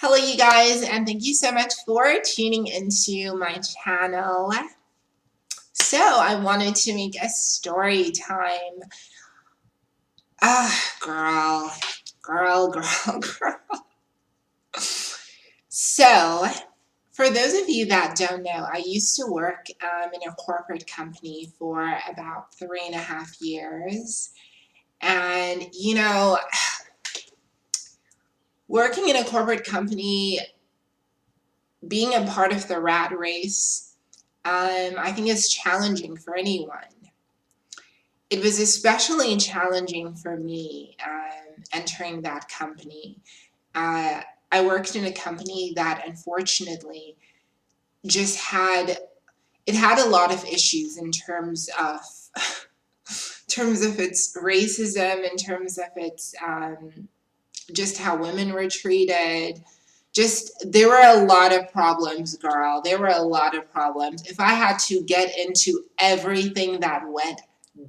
Hello you guys, and thank you so much for tuning into my channel. So I wanted to make a story time. Girl. So for those of you that don't know, I used to work in a corporate company for about 3.5 years. And working in a corporate company, being a part of the rat race, I think it's challenging for anyone. It was especially challenging for me entering that company. I worked in a company that unfortunately just had a lot of issues in terms of its racism, in terms of its just how women were treated. There were a lot of problems, girl. There were a lot of problems. If I had to get into everything that went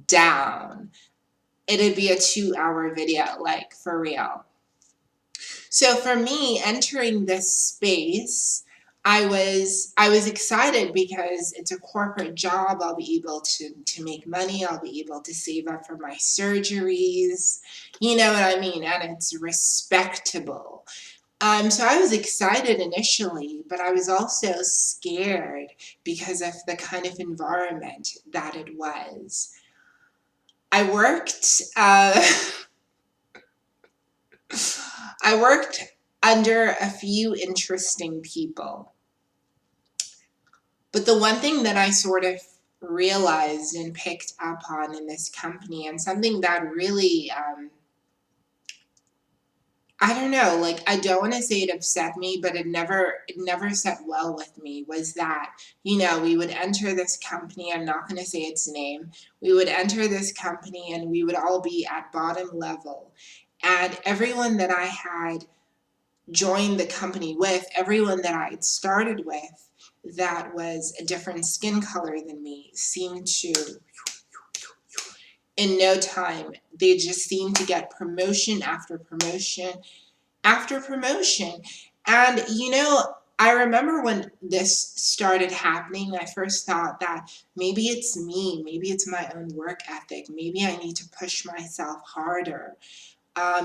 down, it'd be a 2-hour video, like, for real. So for me, entering this space, I was excited because it's a corporate job. I'll be able to make money. I'll be able to save up for my surgeries. You know what I mean? And it's respectable. So I was excited initially, but I was also scared because of the kind of environment that it was. I worked under a few interesting people. But the one thing that I sort of realized and picked up on in this company, and something that really I don't know, like, I don't want to say it upset me, but it never sat well with me, was that, we would enter this company, I'm not going to say its name, we would enter this company and we would all be at bottom level. And everyone that I had joined the company with, everyone that I had started with that was a different skin color than me, seemed to, in no time, they just seemed to get promotion after promotion after promotion. And I remember when this started happening, I first thought that maybe it's me, maybe it's my own work ethic, maybe I need to push myself harder,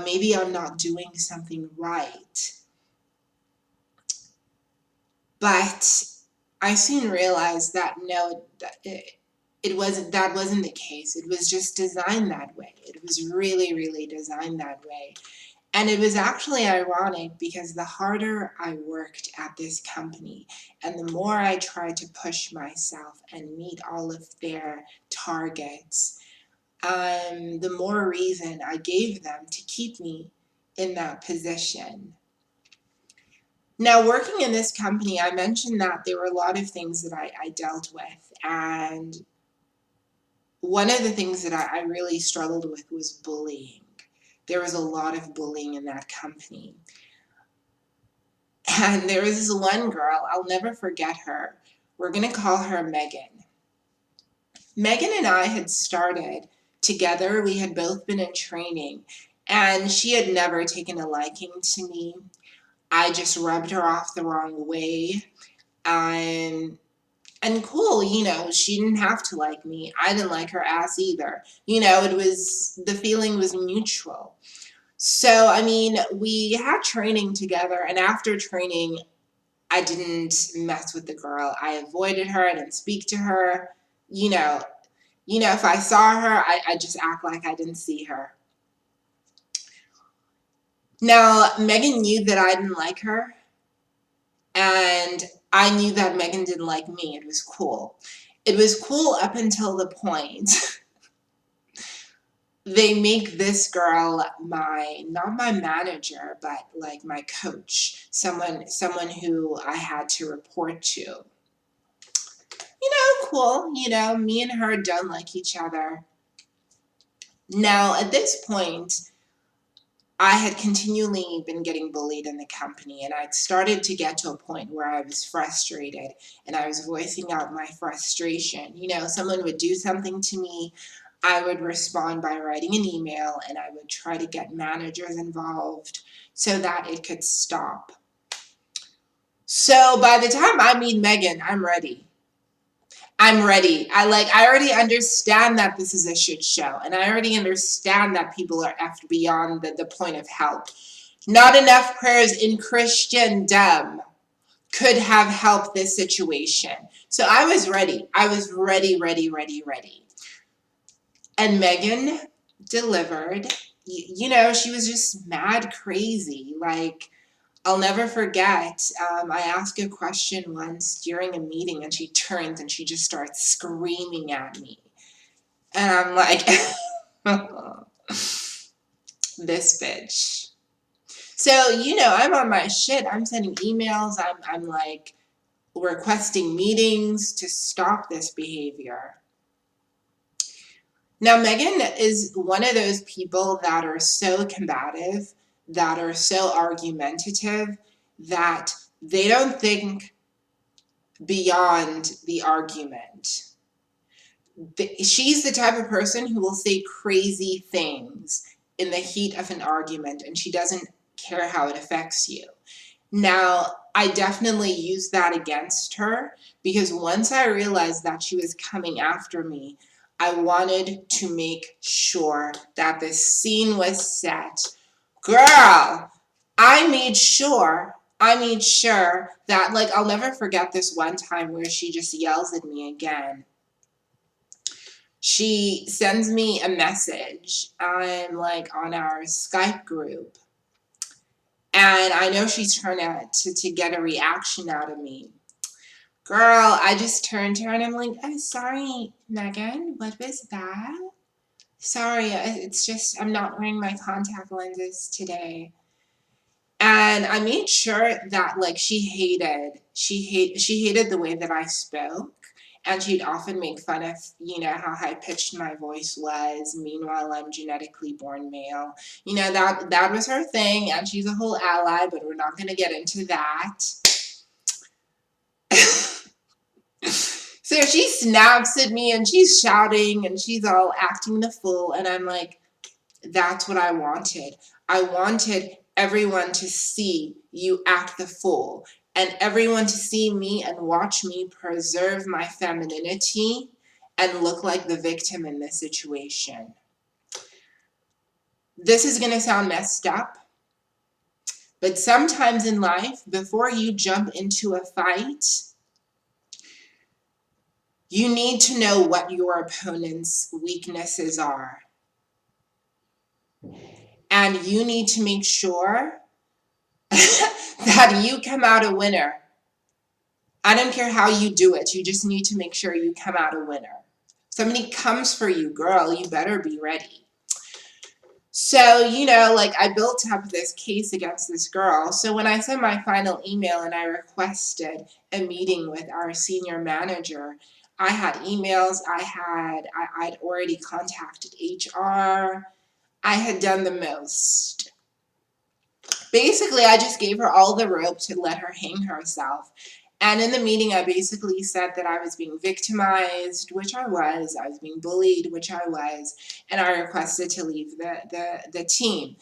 maybe I'm not doing something right. But I soon realized that no, that wasn't the case. It was just designed that way. It was really, really designed that way. And it was actually ironic because the harder I worked at this company and the more I tried to push myself and meet all of their targets, the more reason I gave them to keep me in that position. Now, working in this company, I mentioned that there were a lot of things that I dealt with. And one of the things that I really struggled with was bullying. There was a lot of bullying in that company. And there was this one girl, I'll never forget her. We're going to call her Megan. Megan and I had started together. We had both been in training. And she had never taken a liking to me. I just rubbed her off the wrong way. And cool, she didn't have to like me. I didn't like her ass either. The feeling was mutual. So, I mean, we had training together, and after training, I didn't mess with the girl. I avoided her. I didn't speak to her. If I saw her, I just act like I didn't see her. Now, Megan knew that I didn't like her, and I knew that Megan didn't like me. It was cool. It was cool up until the point they make this girl not my manager, but like my coach, someone who I had to report to. Cool, me and her don't like each other. Now, at this point, I had continually been getting bullied in the company, and I'd started to get to a point where I was frustrated and I was voicing out my frustration. Someone would do something to me, I would respond by writing an email, and I would try to get managers involved so that it could stop. So by the time I meet Megan, I'm ready. I'm ready. I already understand that this is a shit show. And I already understand that people are effed beyond the point of help. Not enough prayers in Christendom could have helped this situation. So I was ready. I was ready, ready, ready, ready. And Megan delivered. She was just mad crazy. Like, I'll never forget. I asked a question once during a meeting, and she turns and she just starts screaming at me. And I'm like, this bitch. So, I'm on my shit. I'm sending emails. I'm like requesting meetings to stop this behavior. Now, Megan is one of those people that are so combative, that are so argumentative, that they don't think beyond the argument. She's the type of person who will say crazy things in the heat of an argument, and she doesn't care how it affects you. Now, I definitely used that against her, because once I realized that she was coming after me, I wanted to make sure that the scene was set. Girl, I made sure that, like, I'll never forget this one time where she just yells at me again. She sends me a message. I'm like on our Skype group. And I know she's trying to get a reaction out of me. Girl, I just turned to her and I'm like, I'm sorry, Megan, what was that? Sorry, it's just I'm not wearing my contact lenses today. And I made sure that, like, she hated the way that I spoke. And she'd often make fun of, how high-pitched my voice was. Meanwhile, I'm genetically born male. That was her thing, and she's a whole ally, but we're not going to get into that. So she snaps at me, and she's shouting, and she's all acting the fool, and I'm like, that's what I wanted. I wanted everyone to see you act the fool, and everyone to see me and watch me preserve my femininity and look like the victim in this situation. This is going to sound messed up, but sometimes in life, before you jump into a fight, you need to know what your opponent's weaknesses are. And you need to make sure that you come out a winner. I don't care how you do it. You just need to make sure you come out a winner. Somebody comes for you, girl, you better be ready. So, I built up this case against this girl. So when I sent my final email and I requested a meeting with our senior manager, I had emails, I'd already contacted HR. I had done the most. Basically, I just gave her all the rope to let her hang herself. And in the meeting, I basically said that I was being victimized, which I was being bullied, which I was, and I requested to leave the team.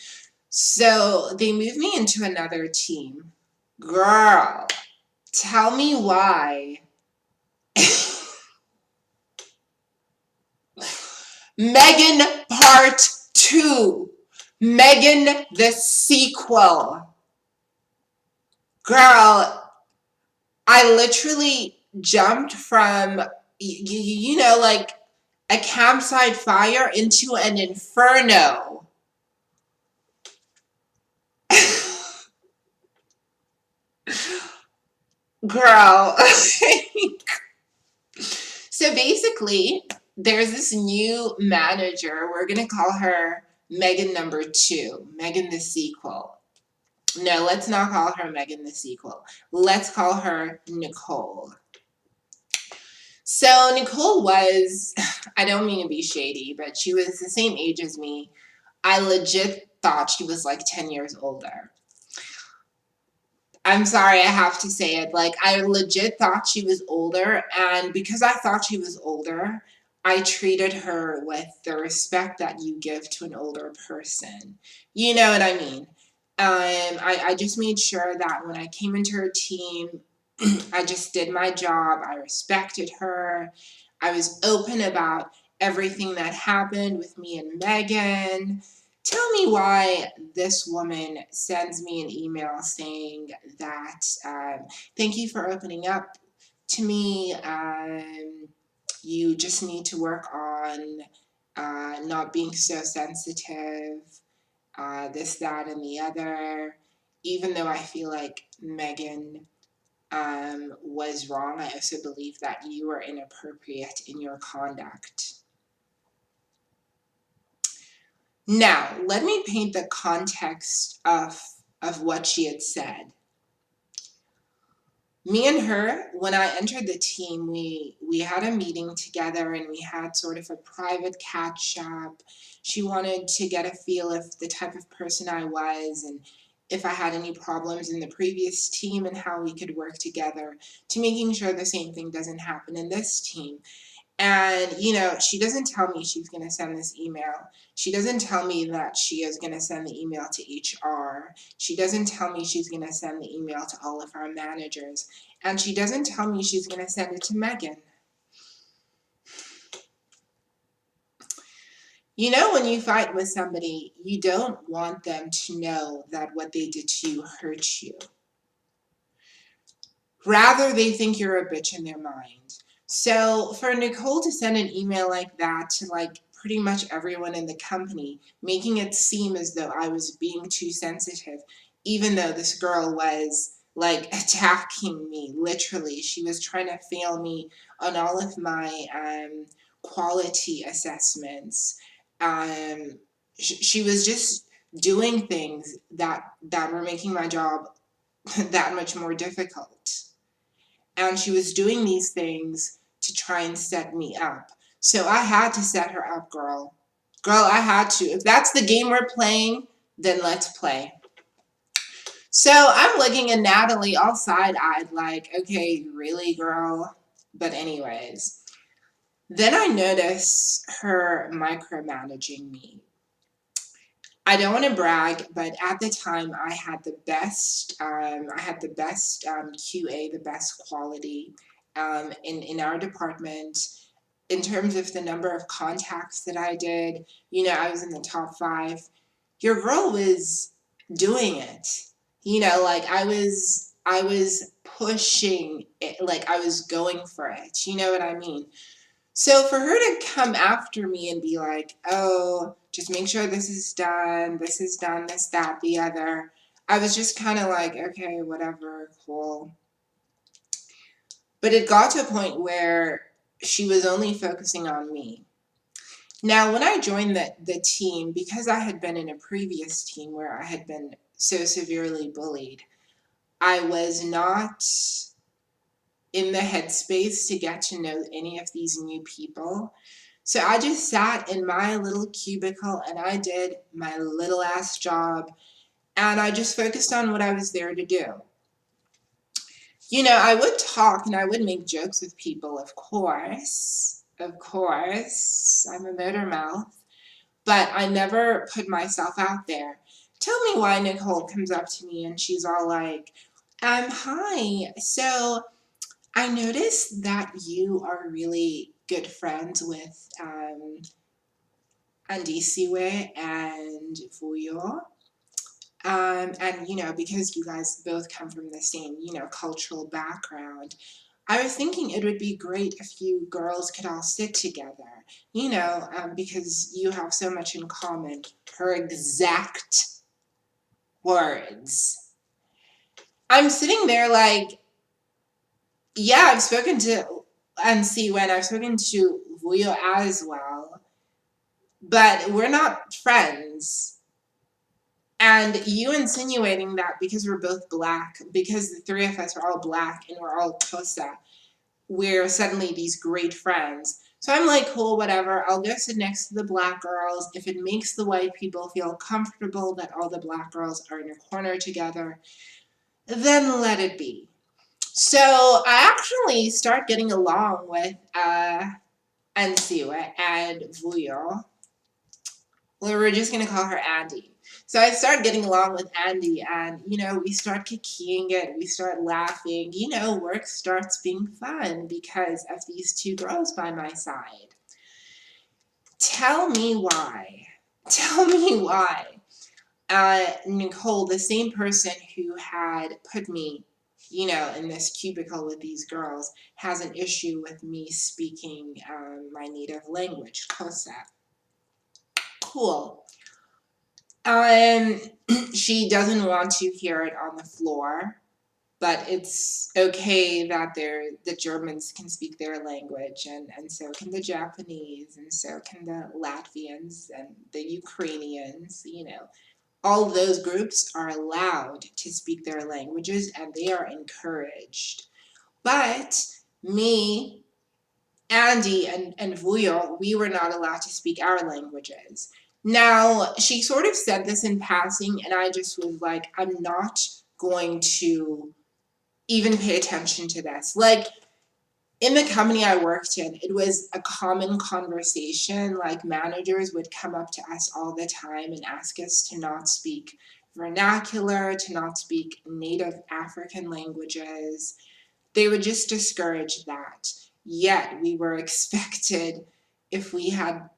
So they moved me into another team. Girl, tell me why. Megan Part 2. Megan the sequel. Girl, I literally jumped from, like a campsite fire into an inferno. Girl. So basically, there's this new manager. We're going to call her Megan number 2, Megan the sequel. No, let's not call her Megan the sequel. Let's call her Nicole. So Nicole was, I don't mean to be shady, but she was the same age as me. I legit thought she was like 10 years older. I'm sorry, I have to say it. Like, I legit thought she was older, and because I thought she was older, I treated her with the respect that you give to an older person. You know what I mean? I just made sure that when I came into her team, I just did my job. I respected her. I was open about everything that happened with me and Megan. Tell me why this woman sends me an email saying that, thank you for opening up to me. You just need to work on not being so sensitive, this, that, and the other. Even though I feel like Megan was wrong, I also believe that you were inappropriate in your conduct. Now, let me paint the context of what she had said. Me and her, when I entered the team, we had a meeting together and we had sort of a private catch up. She wanted to get a feel of the type of person I was and if I had any problems in the previous team and how we could work together to making sure the same thing doesn't happen in this team. And, she doesn't tell me she's going to send this email. She doesn't tell me that she is going to send the email to HR. She doesn't tell me she's going to send the email to all of our managers. And she doesn't tell me she's going to send it to Megan. When you fight with somebody, you don't want them to know that what they did to you hurt you. Rather, they think you're a bitch in their mind. So for Nicole to send an email like that to pretty much everyone in the company, making it seem as though I was being too sensitive, even though this girl was attacking me, literally. She was trying to fail me on all of my quality assessments. She was just doing things that were making my job that much more difficult. And she was doing these things to try and set me up. So I had to set her up, girl. Girl, I had to. If that's the game we're playing, then let's play. So I'm looking at Natalie all side-eyed like, okay, really, girl? But anyways, then I notice her micromanaging me. I don't want to brag, but at the time I had the best QA, the best quality in our department. In terms of the number of contacts that I did, I was in the top 5. Your girl was doing it. I was pushing it, I was going for it. You know what I mean? So for her to come after me and be like, oh, just make sure this is done, this, that, the other, I was just kind of like, okay, whatever, cool. But it got to a point where she was only focusing on me. Now, when I joined the team, because I had been in a previous team where I had been so severely bullied, I was not in the headspace to get to know any of these new people. So I just sat in my little cubicle and I did my little ass job and I just focused on what I was there to do. I would talk and I would make jokes with people, of course. Of course, I'm a motor mouth, but I never put myself out there. Tell me why Nicole comes up to me and she's all like, hi, so I noticed that you are really good friends with Andisiwe and Vuyo. And, because you guys both come from the same, cultural background, I was thinking it would be great if you girls could all sit together, because you have so much in common. Her exact words. I'm sitting there like, yeah, I've spoken to Andisiwe and I've spoken to Vuyo as well, but we're not friends. And you insinuating that because we're both black, because the 3 of us are all black and we're all Xhosa, we're suddenly these great friends. So I'm like, cool, whatever. I'll go sit next to the black girls. If it makes the white people feel comfortable that all the black girls are in a corner together, then let it be. So I actually start getting along with Andisiwe and Vuyo. We're just going to call her Andy. So I start getting along with Andy, and we start kikiing it, we start laughing. Work starts being fun because of these two girls by my side. Tell me why. Tell me why. Nicole, the same person who had put me, in this cubicle with these girls, has an issue with me speaking my native language, Xhosa. Cool. Um, she doesn't want to hear it on the floor, but it's okay that the Germans can speak their language, and so can the Japanese, and so can the Latvians and the Ukrainians. All those groups are allowed to speak their languages, and they are encouraged. But me, Andy, and Vuyo, we were not allowed to speak our languages. Now, she sort of said this in passing, and I just was like, I'm not going to even pay attention to this. Like, in the company I worked in, it was a common conversation. Like, managers would come up to us all the time and ask us to not speak vernacular, to not speak native African languages. They would just discourage that. Yet we were expected, if we had,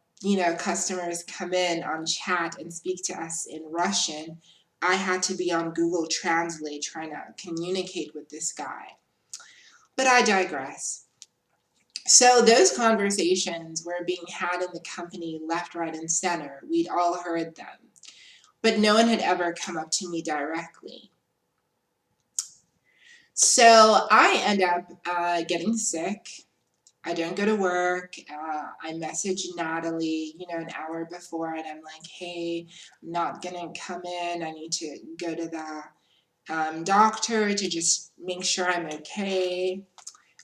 customers come in on chat and speak to us in Russian, I had to be on Google Translate trying to communicate with this guy. But I digress. So those conversations were being had in the company left, right, and center. We'd all heard them. But no one had ever come up to me directly. So I end up getting sick. I don't go to work. I message Natalie, an hour before, and I'm like, hey, I'm not going to come in. I need to go to the doctor to just make sure I'm okay.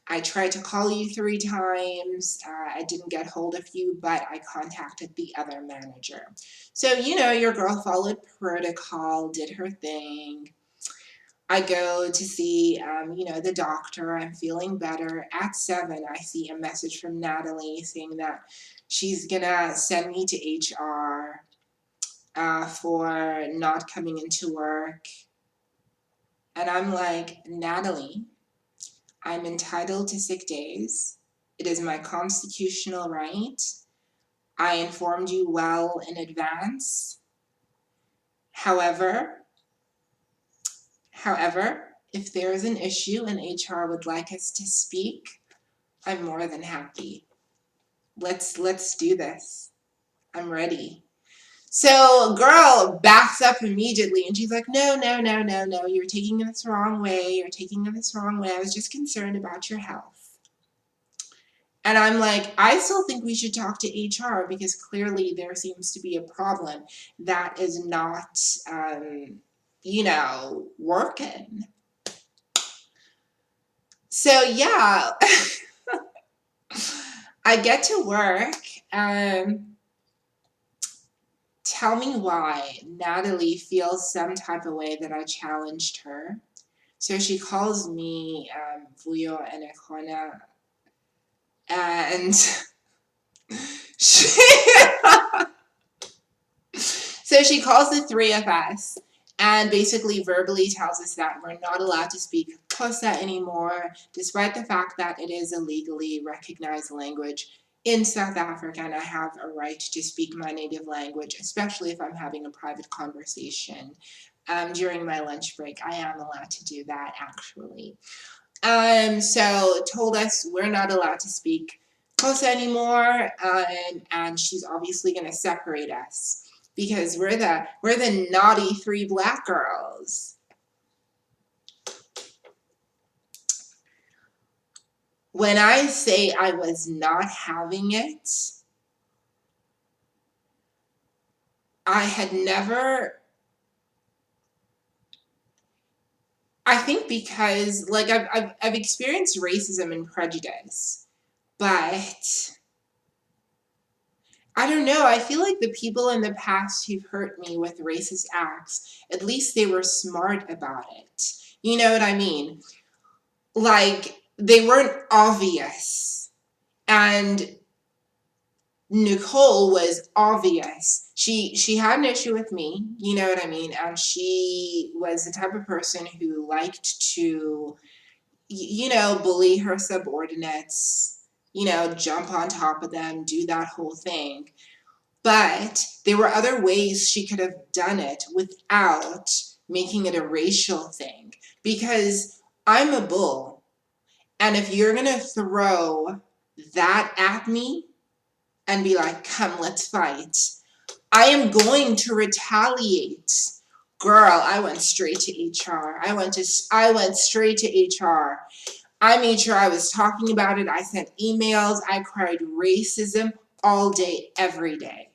I tried to call you 3 times. I didn't get hold of you, but I contacted the other manager. So, your girl followed protocol, did her thing. I go to see, the doctor. I'm feeling better. At 7, I see a message from Natalie saying that she's gonna send me to HR for not coming into work. And I'm like, Natalie, I'm entitled to sick days. It is my constitutional right. I informed you well in advance. However, if there is an issue and HR would like us to speak, I'm more than happy. Let's do this. I'm ready. So girl backs up immediately and she's like, no, you're taking this the wrong way. I was just concerned about your health. And I'm like, I still think we should talk to HR because clearly there seems to be a problem that is not, working. So yeah, I get to work. Tell me why Natalie feels some type of way that I challenged her. So she calls me Vuyo and Ekona, and so she calls the 3 of us and basically verbally tells us that we're not allowed to speak Xhosa anymore, despite the fact that it is a legally recognized language in South Africa, and I have a right to speak my native language, especially if I'm having a private conversation during my lunch break. I am allowed to do that, actually. So told us we're not allowed to speak Xhosa anymore, and she's obviously going to separate us because we're the naughty 3 black girls. When I say I was not having it, I had never, I think because like I've experienced racism and prejudice, but I don't know. I feel like the people in the past who've hurt me with racist acts, at least they were smart about it. You know what I mean? Like, they weren't obvious. And Nicole was obvious. She had an issue with me, you know what I mean? And she was the type of person who liked to, you know, bully her subordinates, you know, jump on top of them, do that whole thing. But there were other ways she could have done it without making it a racial thing. Because I'm a bull. And if you're going to throw that at me and be like, come, let's fight, I am going to retaliate. Girl, I went straight to HR. I went straight to HR. I made sure I was talking about it. I sent emails. I cried racism all day, every day.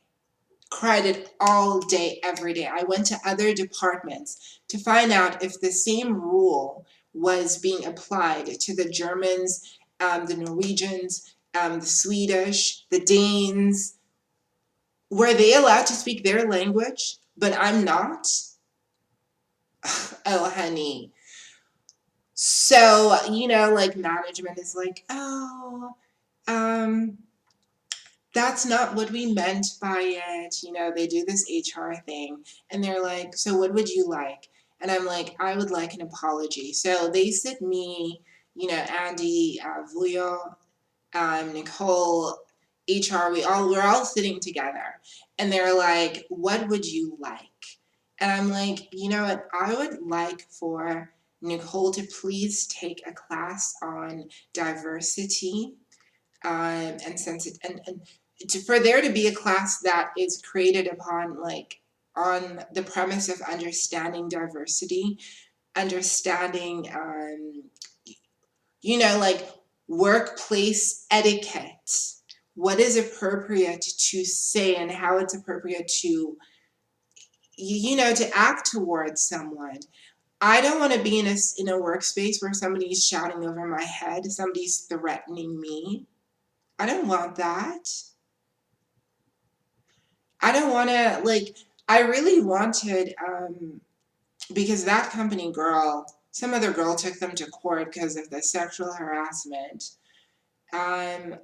Cried it all day, every day. I went to other departments to find out if the same rule was being applied to the Germans, the Norwegians, the Swedish, the Danes. Were they allowed to speak their language, but I'm not? Oh, honey. So, you know, like management is like, oh, um, that's not what we meant by it. You know, they do this HR thing and they're like, so what would you like? And I'm like, I would like an apology. So they sit me, you know, Andy, Vuyo, Nicole, HR, we're all sitting together and they're like, what would you like? And I'm like, you know what, I would like for Nicole to please take a class on diversity and for there to be a class that is created upon like on the premise of understanding diversity, understanding you know, like workplace etiquette, what is appropriate to say and how it's appropriate to, you know, to act towards someone. I don't want to be in a workspace where somebody's shouting over my head, somebody's threatening me. I don't want that. I don't want to, like, I really wanted, because that company girl, some other girl took them to court because of the sexual harassment. Um,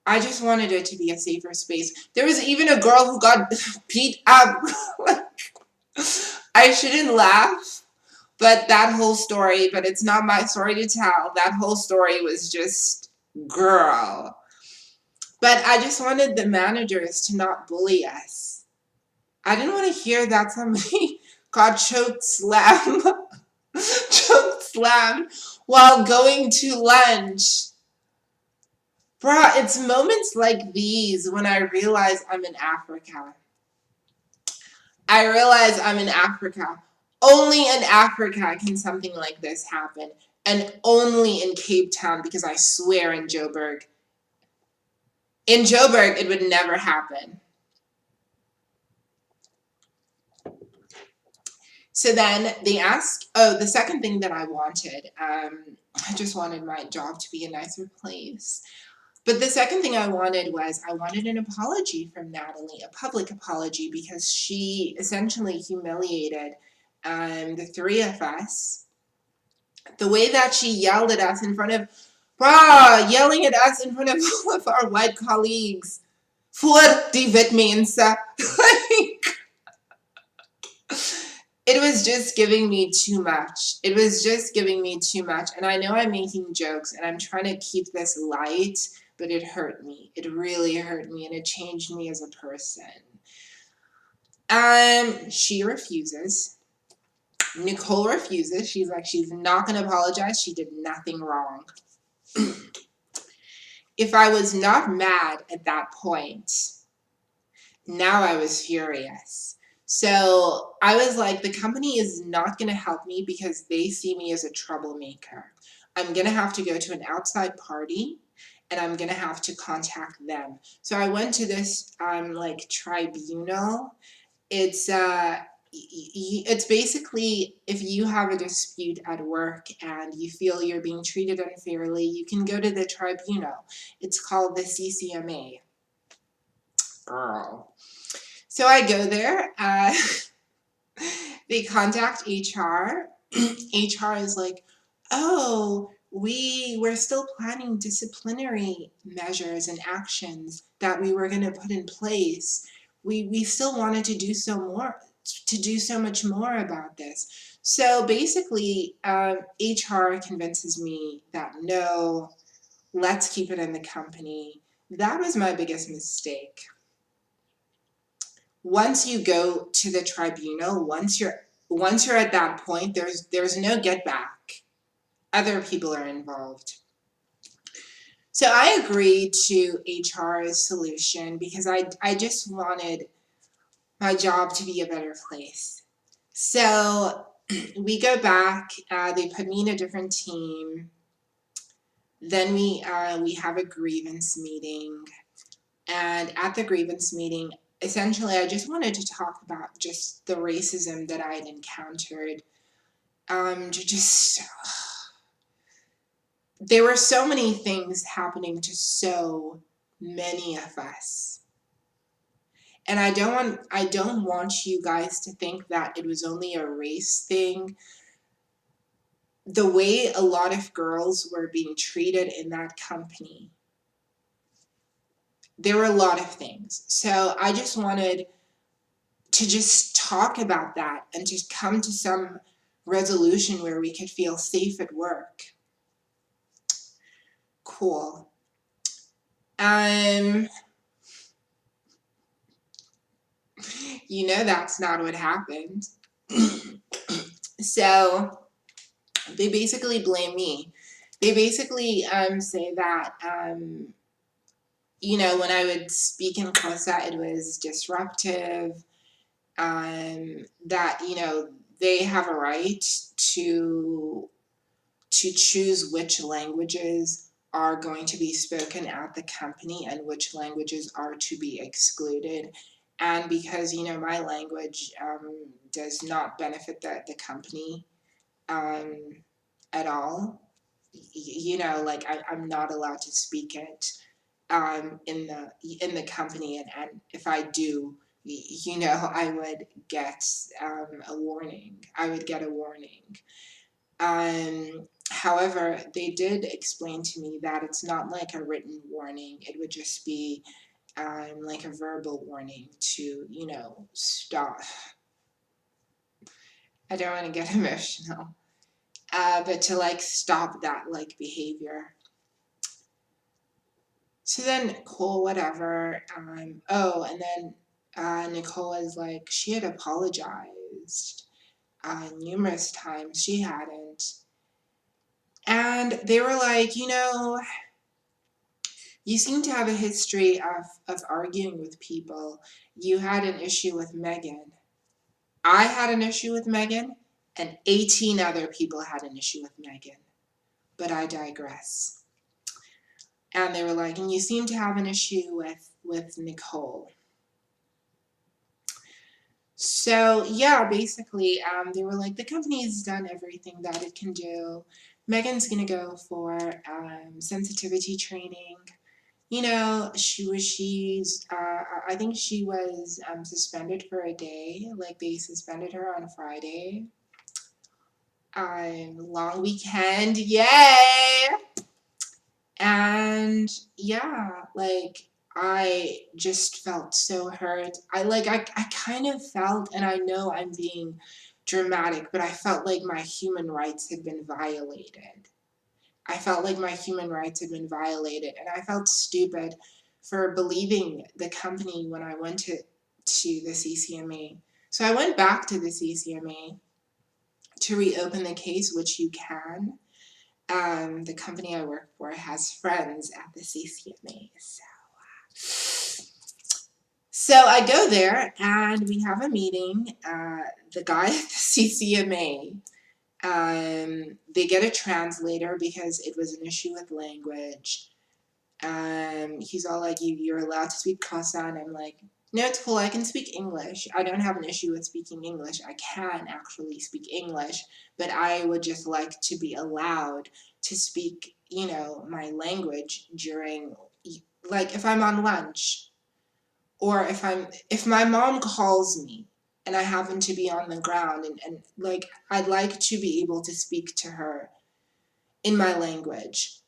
I just wanted it to be a safer space. There was even a girl who got beat up. I shouldn't laugh, but that whole story, but it's not my story to tell. That whole story was just, girl. But I just wanted the managers to not bully us. I didn't want to hear that somebody got choked slam, choked slam while going to lunch. Bruh, it's moments like these when I realize I'm in Africa. I realize I'm in Africa. Only in Africa can something like this happen. And only in Cape Town, because I swear in Joburg, it would never happen. So then they asked, oh, the second thing that I wanted, I just wanted my job to be a nicer place. But the second thing I wanted was I wanted an apology from Natalie, a public apology, because she essentially humiliated the three of us. The way that she yelled at us in front of, yelling at us in front of all of our white colleagues. For die wit mense. Like, it was just giving me too much. It was just giving me too much. And I know I'm making jokes and I'm trying to keep this light, but it hurt me. It really hurt me and it changed me as a person. She refuses. Nicole refuses. She's like, she's not going to apologize. She did nothing wrong. If I was not mad at that point, now I was furious. So I was like, the company is not going to help me because they see me as a troublemaker. I'm going to have to go to an outside party and I'm going to have to contact them. So I went to this like tribunal. It's basically if you have a dispute at work and you feel you're being treated unfairly, you can go to the tribunal. It's called the CCMA. Girl. So I go there. They contact HR. HR is like, oh, we were still planning disciplinary measures and actions that we were going to put in place. We still wanted to do so much more about this. So basically, HR convinces me that no, let's keep it in the company. That was my biggest mistake. Once you go to the tribunal, once you're at that point, there's no get back. Other people are involved. So I agreed to HR's solution because I just wanted my job to be a better place. So we go back, they put me in a different team. Then we have a grievance meeting. And at the grievance meeting, essentially I just wanted to talk about just the racism that I had encountered. There were so many things happening to so many of us. And I don't want you guys to think that it was only a race thing. The way a lot of girls were being treated in that company, there were a lot of things. So I just wanted to just talk about that and just come to some resolution where we could feel safe at work. Cool. That's not what happened. So they basically blame me. They basically say that when I would speak in Xhosa, it was disruptive. That they have a right to choose which languages are going to be spoken at the company and which languages are to be excluded. And because my language does not benefit the company at all, like I'm not allowed to speak it in the company, and if I do, I would get a warning. I would get a warning. However, they did explain to me that it's not like a written warning. It would just be like a verbal warning to, stop. I don't want to get emotional, but to like stop that like behavior. So then, cool, whatever. And then Nicole was like, she had apologized numerous times. She hadn't. And they were like, you seem to have a history of arguing with people. You had an issue with Megan. I had an issue with Megan, and 18 other people had an issue with Megan. But I digress. And they were like, and you seem to have an issue with Nicole. So yeah, basically, they were like, the company's done everything that it can do. Megan's gonna go for sensitivity training. I think she was suspended for a day. Like they suspended her on Friday. Long weekend, yay! And yeah, like I just felt so hurt. I kind of felt, and I know I'm being dramatic, but I felt like my human rights had been violated. I felt like my human rights had been violated, and I felt stupid for believing the company when I went to the CCMA. So I went back to the CCMA to reopen the case, which you can. The company I work for has friends at the CCMA, so I go there and we have a meeting. The guy at the CCMA, they get a translator because it was an issue with language. He's all like, you're allowed to speak Xhosa, and I'm like, no, it's cool, I can speak English. I don't have an issue with speaking English. I can actually speak English, but I would just like to be allowed to speak, my language during, like, if I'm on lunch, or if my mom calls me and I happen to be on the ground, and like, I'd like to be able to speak to her in my language.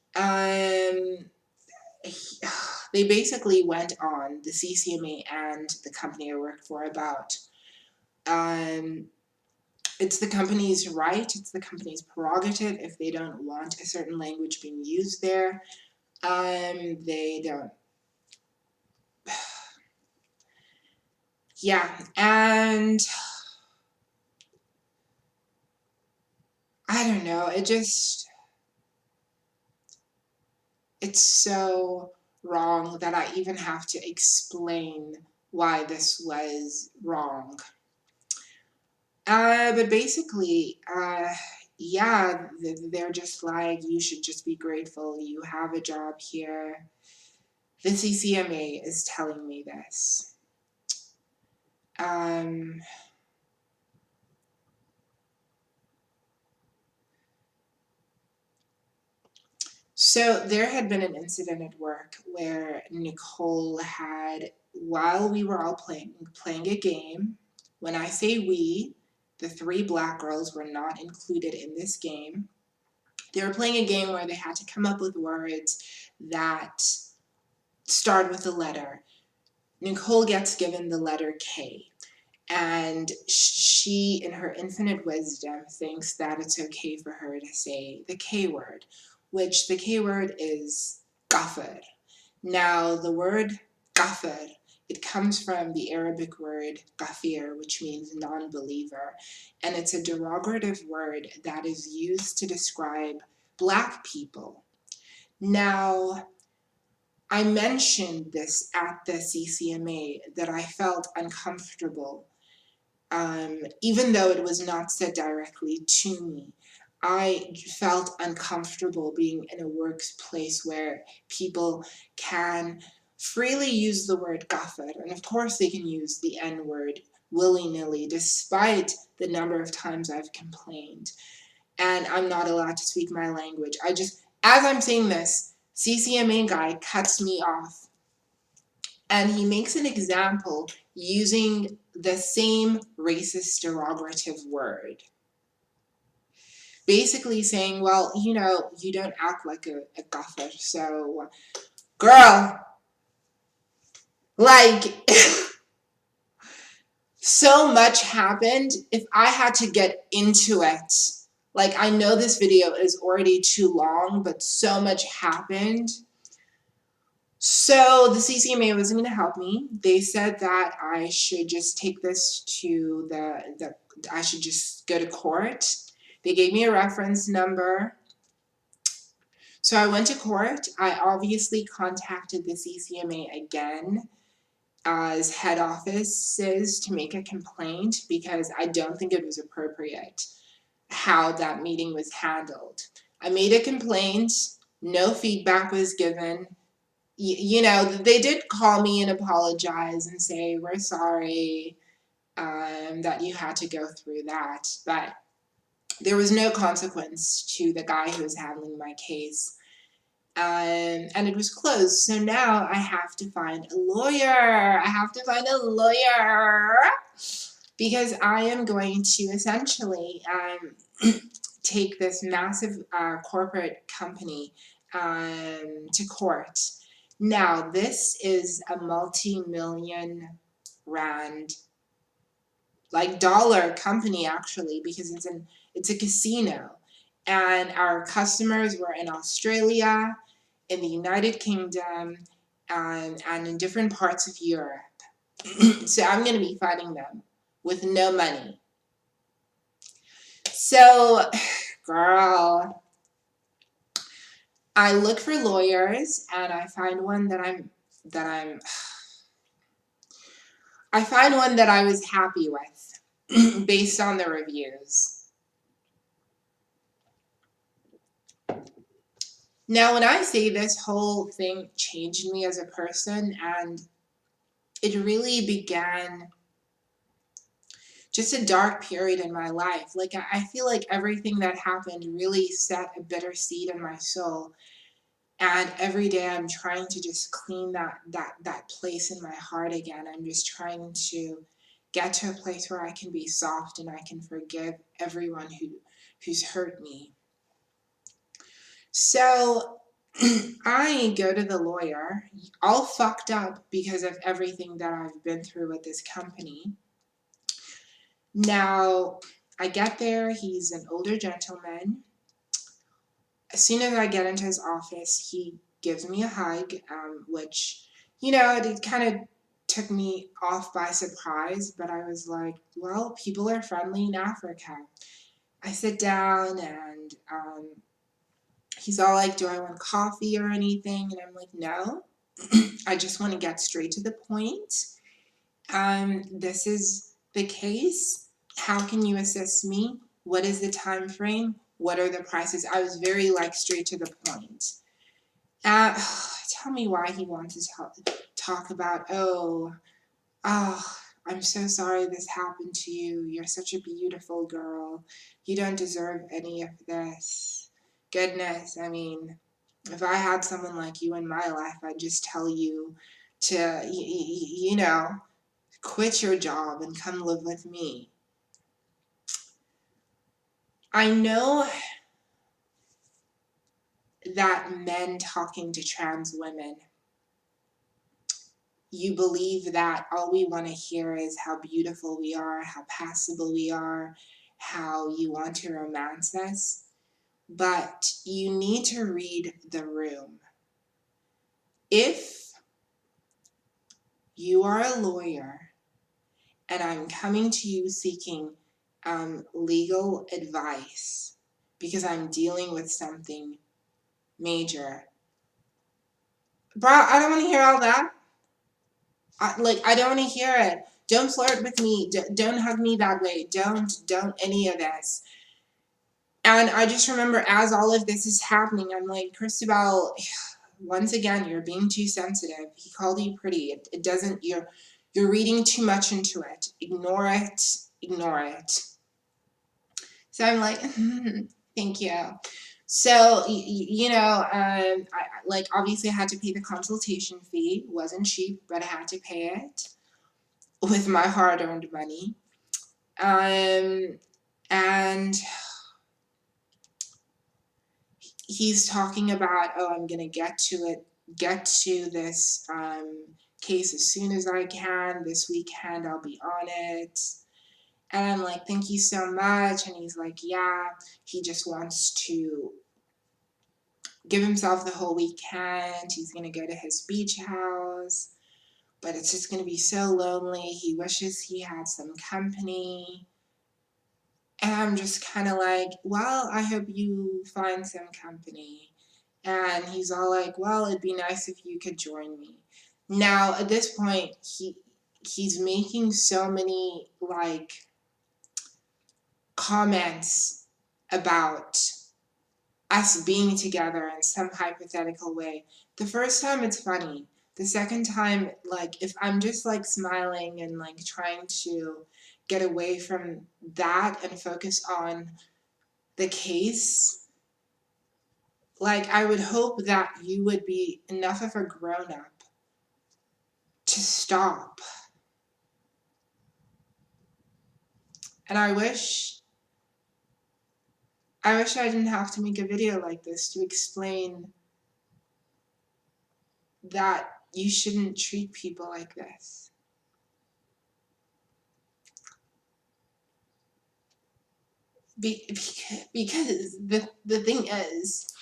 They basically went on, the CCMA and the company I worked for, about it's the company's right, it's the company's prerogative if they don't want a certain language being used there. They don't. Yeah, and I don't know, it's so wrong that I even have to explain why this was wrong. But basically, yeah, they're just like, you should just be grateful you have a job here. The CCMA is telling me this. So there had been an incident at work where Nicole had, while we were all playing a game, when I say we, the 3 black girls were not included in this game. They were playing a game where they had to come up with words that start with a letter. Nicole gets given the letter K, and she, in her infinite wisdom, thinks that it's okay for her to say the K word, which the K word is kafir. Now, the word kafir, it comes from the Arabic word kafir, which means non-believer, and it's a derogative word that is used to describe black people. Now, I mentioned this at the CCMA, that I felt uncomfortable, even though it was not said directly to me. I felt uncomfortable being in a workplace where people can freely use the word kafir, and of course they can use the N-word willy-nilly, despite the number of times I've complained. And I'm not allowed to speak my language. As I'm saying this, CCMA guy cuts me off, and he makes an example using the same racist derogative word. Basically saying, well, you don't act like a gaffer, so, girl, like, so much happened. If I had to get into it, like, I know this video is already too long, but so much happened. So the CCMA wasn't going to help me. They said that I should just take this to I should just go to court. They gave me a reference number. So I went to court. I obviously contacted the CCMA again as head offices to make a complaint, because I don't think it was appropriate how that meeting was handled. I made a complaint. No feedback was given. They did call me and apologize and say, we're sorry that you had to go through that. But there was no consequence to the guy who was handling my case. And it was closed. So now I have to find a lawyer. Because I am going to essentially take this massive corporate company to court. Now, this is a multi-million rand, like dollar company actually, because it's a casino. And our customers were in Australia, in the United Kingdom, and in different parts of Europe. So I'm going to be fighting them with no money. So, girl, I look for lawyers, and I find one I find one that I was happy with based on the reviews. Now, when I say this whole thing changed me as a person, and it really began just a dark period in my life. Like, I feel like everything that happened really set a bitter seed in my soul. And every day I'm trying to just clean that place in my heart again. I'm just trying to get to a place where I can be soft and I can forgive everyone who's hurt me. So I go to the lawyer, all fucked up because of everything that I've been through with this company. Now, I get there, he's an older gentleman. As soon as I get into his office, he gives me a hug, which, it kind of took me off by surprise, but I was like, well, people are friendly in Africa. I sit down and he's all like, do I want coffee or anything? And I'm like, no, I just want to get straight to the point. This is the case. How can you assist me? What is the time frame? What are the prices? I was very like straight to the point. Tell me why he wants to talk about, oh, I'm so sorry this happened to you. You're such a beautiful girl. You don't deserve any of this. Goodness, I mean, if I had someone like you in my life, I'd just tell you to, quit your job and come live with me. I know that men talking to trans women, you believe that all we want to hear is how beautiful we are, how passable we are, how you want to romance us. But you need to read the room. If you are a lawyer and I'm coming to you seeking legal advice because I'm dealing with something major, bro, I don't want to hear all that. I don't want to hear it. Don't flirt with me. Don't hug me that way. Don't any of this. And I just remember as all of this is happening, I'm like, Christabel, once again, you're being too sensitive. He called you pretty. It doesn't, you're reading too much into it. Ignore it. Ignore it. So I'm like, thank you. So, I like obviously I had to pay the consultation fee. It wasn't cheap, but I had to pay it with my hard-earned money. And he's talking about, I'm gonna get to this case as soon as I can. This weekend I'll be on it. And I'm like, thank you so much. And he's like, yeah, he just wants to give himself the whole weekend. He's gonna go to his beach house, but it's just gonna be so lonely. He wishes he had some company. And I'm just kind of like, well, I hope you find some company. And he's all like, well, it'd be nice if you could join me. Now, at this point, he's making so many like comments about us being together in some hypothetical way. The first time it's funny. The second time, like if I'm just like smiling and like trying to get away from that and focus on the case, like I would hope that you would be enough of a grown-up to stop. And I wish I didn't have to make a video like this to explain that you shouldn't treat people like this. Because the thing is,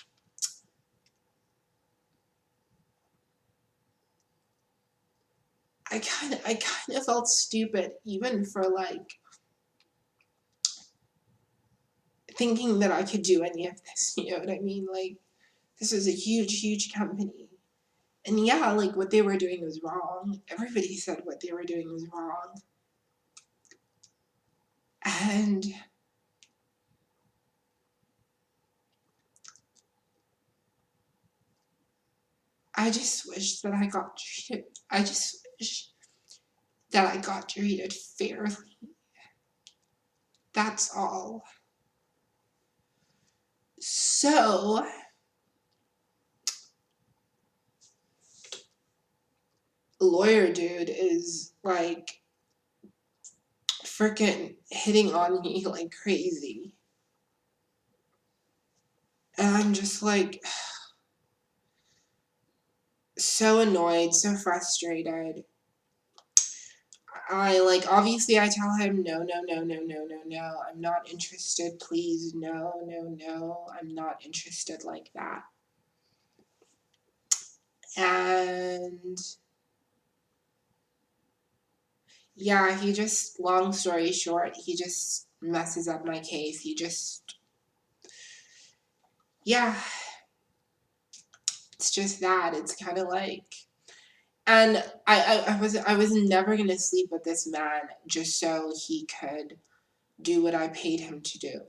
I kind of felt stupid even for like thinking that I could do any of this. You know what I mean? Like this was a huge company. And yeah, like what they were doing was wrong. Everybody said what they were doing was wrong. And I just wish that I got treated. I just wish that I got treated fairly. That's all. So, lawyer dude is like freaking hitting on me like crazy. And I'm just like so annoyed, so frustrated. I like obviously I tell him no, no, no, no, no, no, no. I'm not interested. Please, no, no, no. I'm not interested like that. And yeah, he just, long story short, he just messes up my case. He just, yeah, it's just that. It's kind of like, and I was never gonna sleep with this man just so he could do what I paid him to do.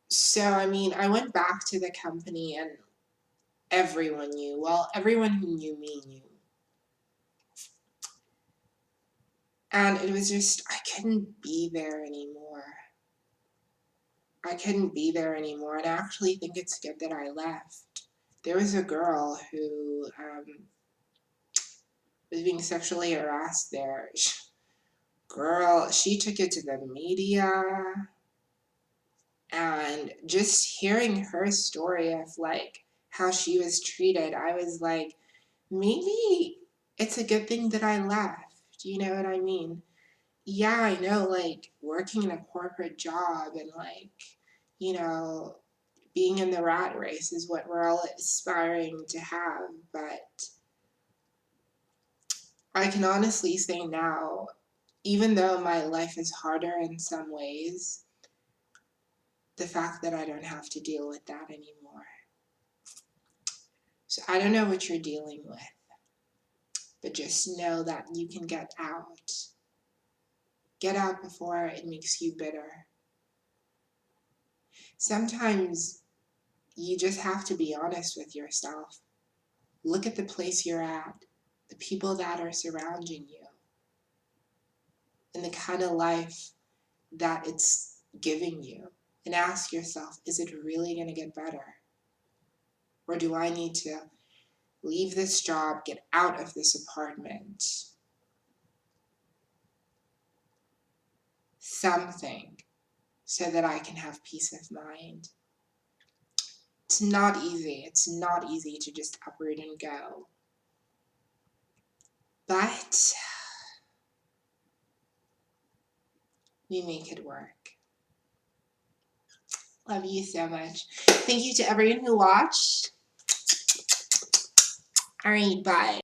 So I mean, I went back to the company and everyone knew. Well, everyone who knew me knew. And it was just, I couldn't be there anymore. I couldn't be there anymore. And I actually think it's good that I left. There was a girl who was being sexually harassed there. Girl, she took it to the media. And just hearing her story of like how she was treated, I was like, maybe it's a good thing that I left. You know what I mean? Yeah, I know, like working in a corporate job and like, you know, being in the rat race is what we're all aspiring to have. But I can honestly say now, even though my life is harder in some ways, the fact that I don't have to deal with that anymore. So I don't know what you're dealing with, but just know that you can get out. Get out before it makes you bitter. Sometimes you just have to be honest with yourself. Look at the place you're at, the people that are surrounding you, and the kind of life that it's giving you. And ask yourself, is it really going to get better? Or do I need to leave this job, get out of this apartment? Something so that I can have peace of mind. It's not easy. It's not easy to just uproot and go. But we make it work. Love you so much. Thank you to everyone who watched. All right, bye.